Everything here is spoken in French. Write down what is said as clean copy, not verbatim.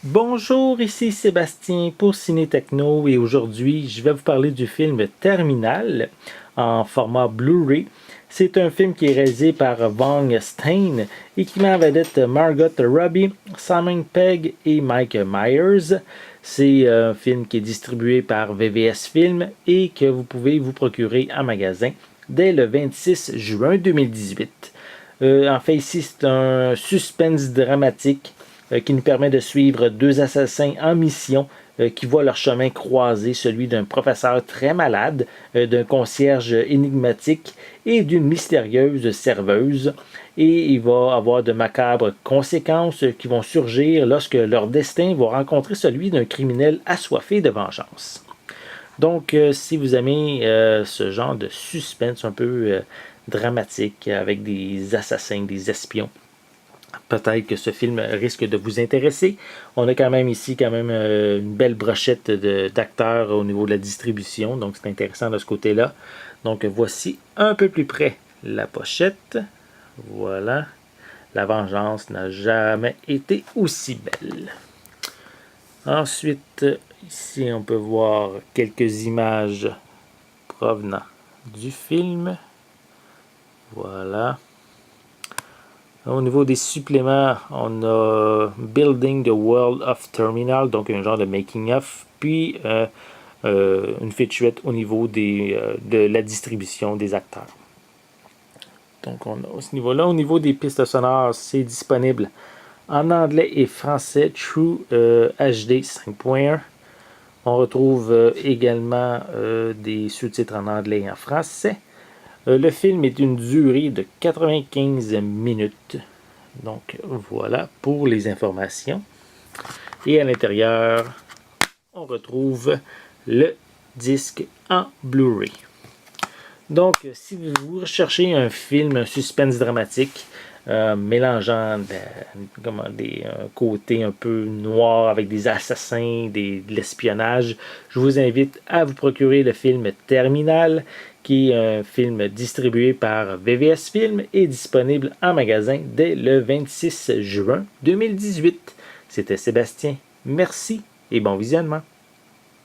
Bonjour, ici Sébastien pour Ciné Techno et aujourd'hui je vais vous parler du film Terminal en format Blu-ray. C'est un film qui est réalisé par Vaughn Stein et qui met en vedette Margot Robbie, Simon Pegg et Mike Myers. C'est un film qui est distribué par VVS Film et que vous pouvez vous procurer en magasin dès le 26 juin 2018. En fait, ici, c'est un suspense dramatique qui nous permet de suivre deux assassins en mission qui voient leur chemin croiser, celui d'un professeur très malade, d'un concierge énigmatique et d'une mystérieuse serveuse. Et il va avoir de macabres conséquences qui vont surgir lorsque leur destin va rencontrer celui d'un criminel assoiffé de vengeance. Donc, si vous aimez ce genre de suspense un peu dramatique avec des assassins, des espions, peut-être que ce film risque de vous intéresser. On a quand même ici une belle brochette d'acteurs au niveau de la distribution, donc c'est intéressant de ce côté-là. Donc voici un peu plus près la pochette. Voilà. La vengeance n'a jamais été aussi belle. Ensuite, ici on peut voir quelques images provenant du film. Voilà. Au niveau des suppléments, on a Building the World of Terminal, donc un genre de making-of, puis une featurette au niveau de la distribution des acteurs. Donc on a à ce niveau-là. Au niveau des pistes sonores, c'est disponible en anglais et français, True HD 5.1. On retrouve également des sous-titres en anglais et en français. Le film est d'une durée de 95 minutes. Donc voilà pour les informations. Et à l'intérieur, on retrouve le disque en Blu-ray. Donc si vous recherchez un film, un suspense dramatique, mélangeant des côtés un peu noirs avec des assassins, de l'espionnage, je vous invite à vous procurer le film Terminal, qui est un film distribué par VVS Film et disponible en magasin dès le 26 juin 2018. C'était Sébastien. Merci et bon visionnement.